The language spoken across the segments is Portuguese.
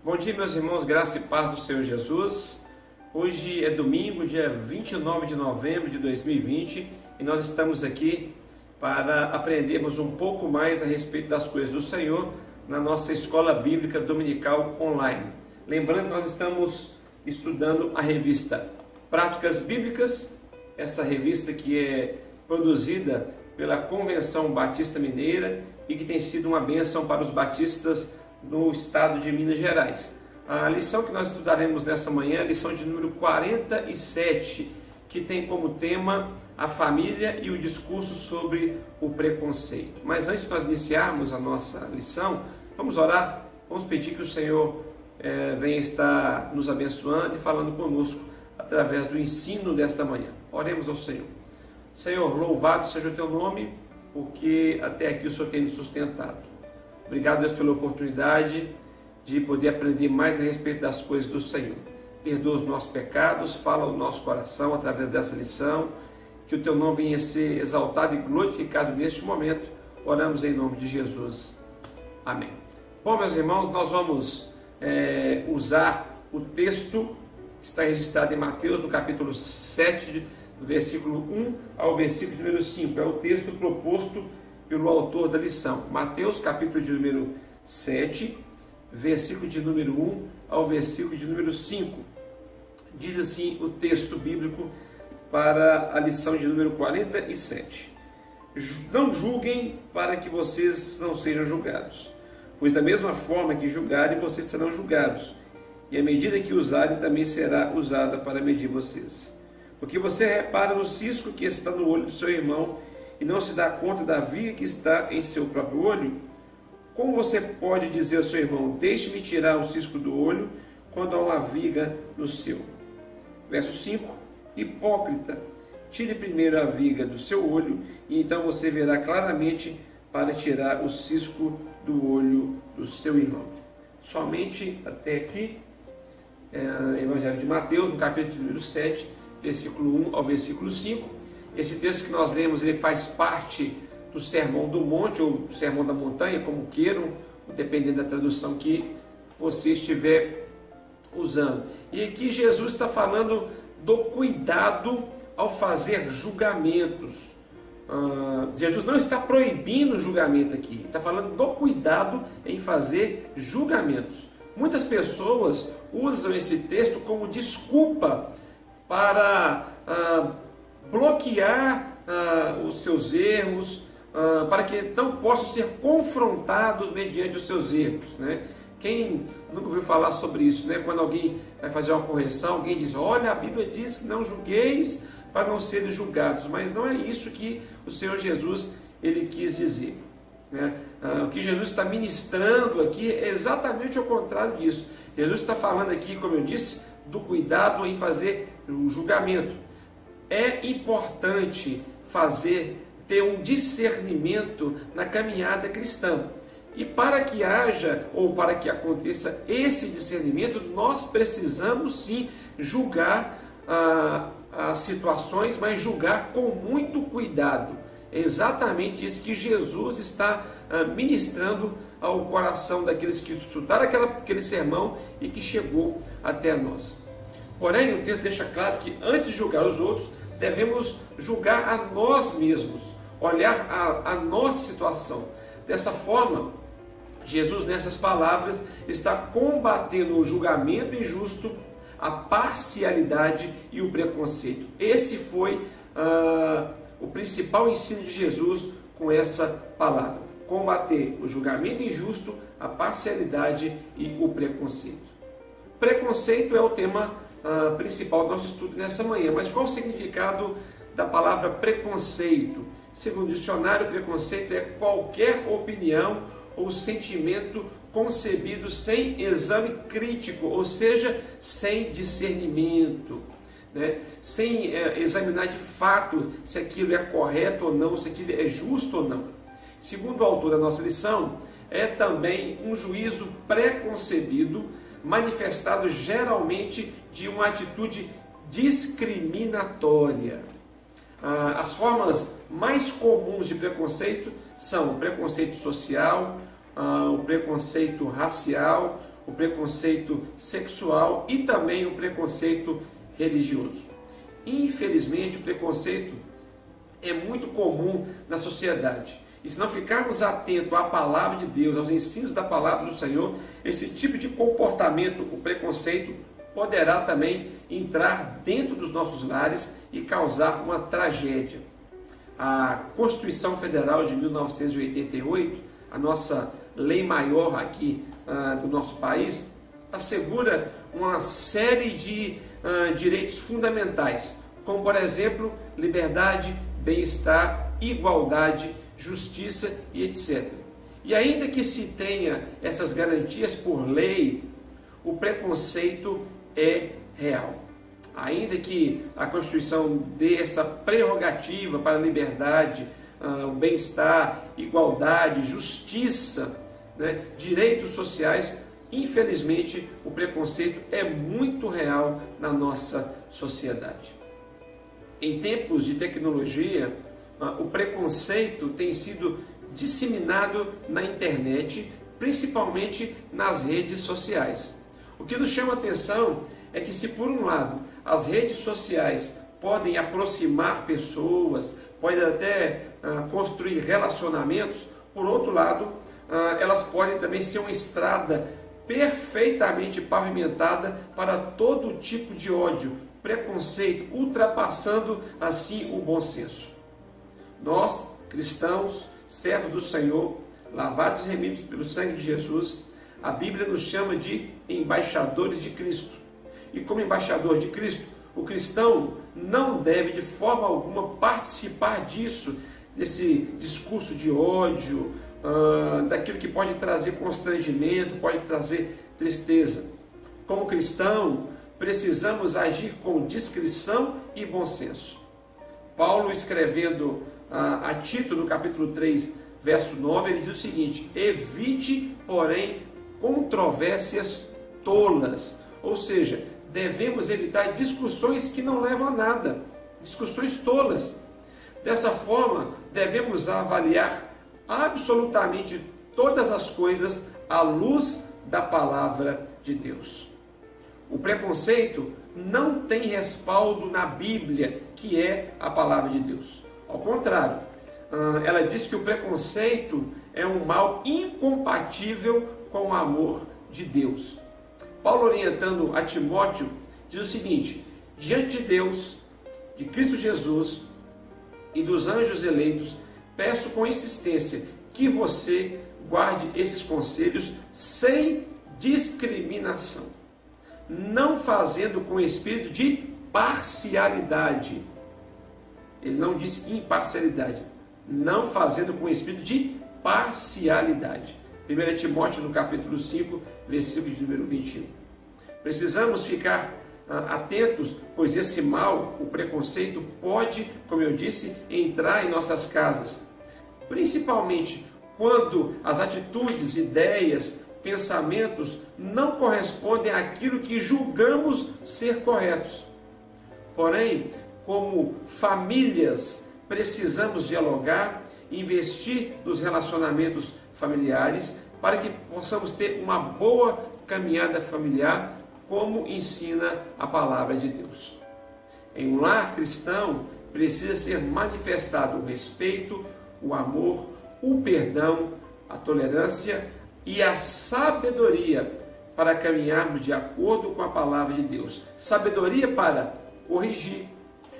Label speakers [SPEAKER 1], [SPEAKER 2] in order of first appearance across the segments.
[SPEAKER 1] Bom dia, meus irmãos, graça e paz do Senhor Jesus. Hoje é domingo, dia 29 de novembro de 2020 e nós estamos aqui para aprendermos um pouco mais a respeito das coisas do Senhor na nossa Escola Bíblica Dominical Online. Lembrando que nós estamos estudando a revista Práticas Bíblicas, essa revista que é produzida pela Convenção Batista Mineira e que tem sido uma bênção para os batistas no estado de Minas Gerais. A lição que nós estudaremos nessa manhã é a lição de número 47, que tem como tema a família e o discurso sobre o preconceito. Mas antes de nós iniciarmos a nossa lição, vamos orar, vamos pedir que o Senhor venha estar nos abençoando e falando conosco através do ensino desta manhã. Oremos ao Senhor. Senhor, louvado seja o teu nome, porque até aqui o Senhor tem nos sustentado. Obrigado, Deus, pela oportunidade de poder aprender mais a respeito das coisas do Senhor. Perdoa os nossos pecados, fala ao nosso coração através dessa lição, que o teu nome venha ser exaltado e glorificado neste momento. Oramos em nome de Jesus. Amém. Bom, meus irmãos, nós vamos usar o texto que está registrado em Mateus, no capítulo 7, do versículo 1 ao versículo de número 5. É o texto proposto pelo autor da lição. Mateus, capítulo de número 7, versículo de número 1 ao versículo de número 5. Diz assim o texto bíblico para a lição de número 47. Não julguem para que vocês não sejam julgados, pois da mesma forma que julgarem, vocês serão julgados, e a medida que usarem também será usada para medir vocês. Porque você repara no cisco que está no olho do seu irmão e não se dá conta da viga que está em seu próprio olho? Como você pode dizer ao seu irmão, deixe-me tirar o cisco do olho, quando há uma viga no seu? Verso 5, hipócrita, tire primeiro a viga do seu olho, e então você verá claramente para tirar o cisco do olho do seu irmão. Somente até aqui, Evangelho de Mateus, no capítulo número 7, versículo 1 ao versículo 5. Esse texto que nós lemos, ele faz parte do Sermão do Monte, ou do Sermão da Montanha, como queiram, dependendo da tradução que você estiver usando. E aqui Jesus está falando do cuidado ao fazer julgamentos. Jesus não está proibindo julgamento aqui, está falando do cuidado em fazer julgamentos. Muitas pessoas usam esse texto como desculpa para bloquear os seus erros, para que não possam ser confrontados mediante os seus erros, né? Quem nunca ouviu falar sobre isso, né? Quando alguém vai fazer uma correção, alguém diz, olha, a Bíblia diz que não julgueis para não serem julgados, mas não é isso que o Senhor Jesus ele quis dizer, né? O que Jesus está ministrando aqui é exatamente o contrário disso. Jesus está falando aqui, como eu disse, do cuidado em fazer o julgamento. É importante ter um discernimento na caminhada cristã. E para que haja, ou para que aconteça esse discernimento, nós precisamos sim julgar as situações, mas julgar com muito cuidado. É exatamente isso que Jesus está ministrando ao coração daqueles que escutaram aquele sermão e que chegou até nós. Porém, o texto deixa claro que antes de julgar os outros, devemos julgar a nós mesmos, olhar a nossa situação. Dessa forma, Jesus, nessas palavras, está combatendo o julgamento injusto, a parcialidade e o preconceito. Esse foi o principal ensino de Jesus com essa palavra: combater o julgamento injusto, a parcialidade e o preconceito. Preconceito é o tema principal do nosso estudo nessa manhã. Mas qual o significado da palavra preconceito? Segundo o dicionário, preconceito é qualquer opinião ou sentimento concebido sem exame crítico, ou seja, sem discernimento, né? Sem examinar de fato se aquilo é correto ou não, se aquilo é justo ou não. Segundo o autor da nossa lição, é também um juízo preconcebido, manifestado geralmente de uma atitude discriminatória. As formas mais comuns de preconceito são o preconceito social, o preconceito racial, o preconceito sexual e também o preconceito religioso. Infelizmente, o preconceito é muito comum na sociedade. E se não ficarmos atentos à palavra de Deus, aos ensinos da palavra do Senhor, esse tipo de comportamento, o preconceito, poderá também entrar dentro dos nossos lares e causar uma tragédia. A Constituição Federal de 1988, a nossa lei maior aqui do nosso país, assegura uma série de direitos fundamentais, como por exemplo, liberdade, bem-estar, igualdade, justiça e etc. E ainda que se tenha essas garantias por lei, o preconceito é real. Ainda que a Constituição dê essa prerrogativa para a liberdade, o bem-estar, igualdade, justiça, né, direitos sociais, infelizmente o preconceito é muito real na nossa sociedade. Em tempos de tecnologia, o preconceito tem sido disseminado na internet, principalmente nas redes sociais. O que nos chama a atenção é que, se por um lado as redes sociais podem aproximar pessoas, podem até construir relacionamentos, por outro lado, elas podem também ser uma estrada perfeitamente pavimentada para todo tipo de ódio, preconceito, ultrapassando assim o bom senso. Nós, cristãos, servos do Senhor, lavados e remidos pelo sangue de Jesus, a Bíblia nos chama de embaixadores de Cristo. E como embaixador de Cristo, o cristão não deve de forma alguma participar disso, desse discurso de ódio, daquilo que pode trazer constrangimento, pode trazer tristeza. Como cristão, precisamos agir com discrição e bom senso. Paulo, escrevendo a Tito, no capítulo 3, verso 9, ele diz o seguinte: evite, porém, controvérsias tolas. Ou seja, devemos evitar discussões que não levam a nada, discussões tolas. Dessa forma, devemos avaliar absolutamente todas as coisas à luz da palavra de Deus. O preconceito não tem respaldo na Bíblia, que é a palavra de Deus. Ao contrário, ela diz que o preconceito é um mal incompatível com o amor de Deus. Paulo, orientando a Timóteo, diz o seguinte: diante de Deus, de Cristo Jesus e dos anjos eleitos, peço com insistência que você guarde esses conselhos sem discriminação, não fazendo com espírito de parcialidade. Ele não disse imparcialidade, não fazendo com espírito de parcialidade. 1 Timóteo, no capítulo 5, versículo de número 21. Precisamos ficar atentos, pois esse mal, o preconceito, pode, como eu disse, entrar em nossas casas, principalmente quando as atitudes, ideias, pensamentos não correspondem àquilo que julgamos ser corretos. Porém, como famílias, precisamos dialogar, investir nos relacionamentos familiares para que possamos ter uma boa caminhada familiar, como ensina a palavra de Deus. Em um lar cristão, precisa ser manifestado o respeito, o amor, o perdão, a tolerância e a sabedoria para caminharmos de acordo com a palavra de Deus. Sabedoria para corrigir,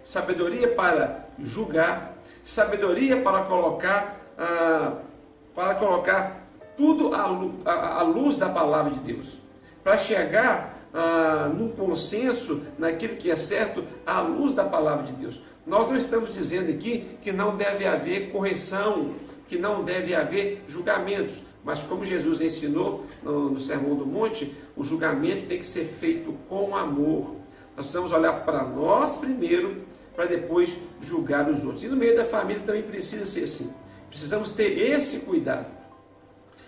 [SPEAKER 1] sabedoria para julgar, sabedoria para colocar tudo à luz da palavra de Deus, para chegar num consenso, naquilo que é certo, à luz da palavra de Deus. Nós não estamos dizendo aqui que não deve haver correção, que não deve haver julgamentos, mas como Jesus ensinou no Sermão do Monte, o julgamento tem que ser feito com amor. Nós precisamos olhar para nós primeiro, para depois julgar os outros. E no meio da família também precisa ser assim. Precisamos ter esse cuidado.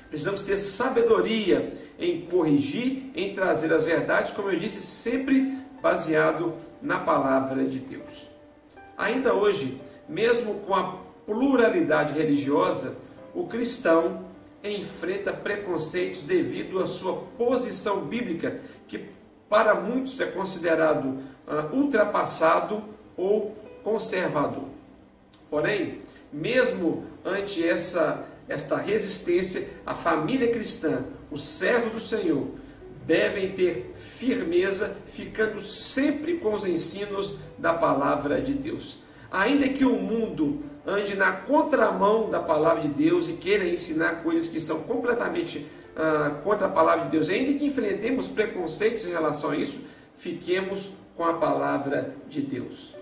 [SPEAKER 1] Precisamos ter sabedoria em corrigir, em trazer as verdades, como eu disse, sempre baseado na palavra de Deus. Ainda hoje, mesmo com a pluralidade religiosa, o cristão enfrenta preconceitos devido à sua posição bíblica, que para muitos é considerado ultrapassado ou conservador. Porém, mesmo ante esta resistência, a família cristã, os servos do Senhor, devem ter firmeza, ficando sempre com os ensinos da palavra de Deus. Ainda que o mundo ande na contramão da palavra de Deus e queira ensinar coisas que são completamente contra a palavra de Deus, ainda que enfrentemos preconceitos em relação a isso, fiquemos com a palavra de Deus.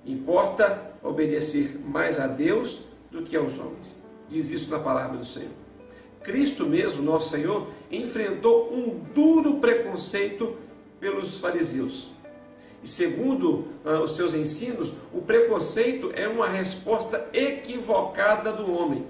[SPEAKER 1] Importa obedecer mais a Deus do que aos homens. Diz isso na palavra do Senhor. Cristo mesmo, nosso Senhor, enfrentou um duro preconceito pelos fariseus. E segundo os seus ensinos, o preconceito é uma resposta equivocada do homem.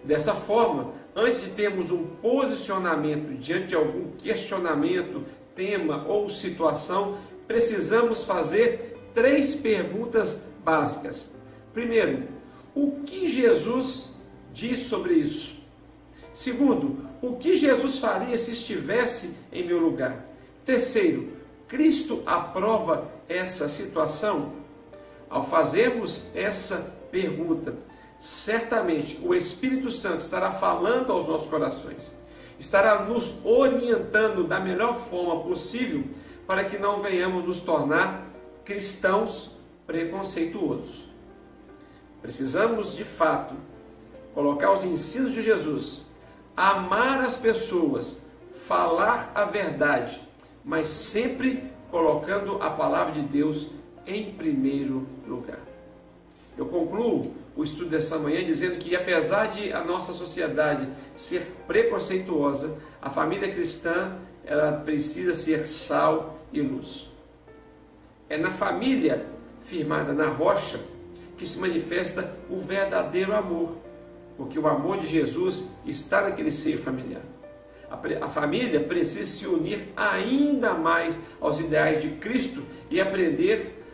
[SPEAKER 1] Dessa forma, antes de termos um posicionamento diante de algum questionamento, tema ou situação, precisamos fazer 3 perguntas básicas. Primeiro, o que Jesus diz sobre isso? Segundo, o que Jesus faria se estivesse em meu lugar? Terceiro, Cristo aprova essa situação? Ao fazermos essa pergunta, certamente o Espírito Santo estará falando aos nossos corações, estará nos orientando da melhor forma possível para que não venhamos nos tornar cristãos preconceituosos. Precisamos, de fato, colocar os ensinos de Jesus, amar as pessoas, falar a verdade, mas sempre colocando a palavra de Deus em primeiro lugar. Eu concluo o estudo dessa manhã dizendo que, apesar de a nossa sociedade ser preconceituosa, a família cristã ela precisa ser sal e luz. É na família firmada na rocha que se manifesta o verdadeiro amor, porque o amor de Jesus está naquele seio familiar. A família precisa se unir ainda mais aos ideais de Cristo e aprender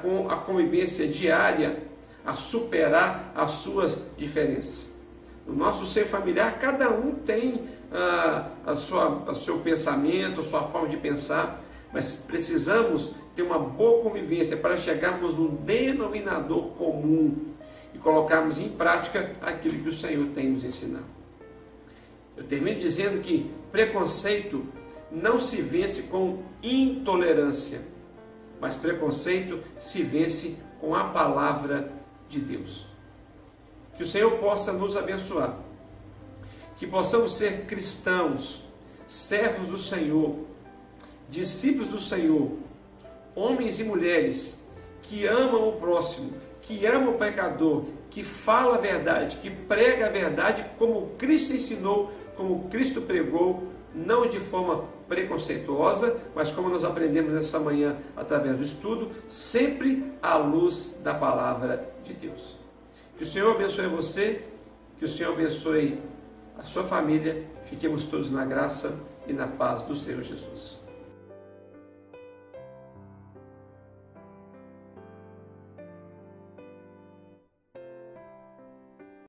[SPEAKER 1] com a convivência diária a superar as suas diferenças. No nosso seio familiar, cada um tem o seu pensamento, a sua forma de pensar, mas precisamos ter uma boa convivência para chegarmos num denominador comum e colocarmos em prática aquilo que o Senhor tem nos ensinado. Eu termino dizendo que preconceito não se vence com intolerância, mas preconceito se vence com a palavra de Deus. Que o Senhor possa nos abençoar, que possamos ser cristãos, servos do Senhor, discípulos do Senhor, homens e mulheres que amam o próximo, que amam o pecador, que fala a verdade, que prega a verdade como Cristo ensinou, como Cristo pregou, não de forma preconceituosa, mas como nós aprendemos nessa manhã através do estudo, sempre à luz da palavra de Deus. Que o Senhor abençoe você, que o Senhor abençoe a sua família, fiquemos todos na graça e na paz do Senhor Jesus.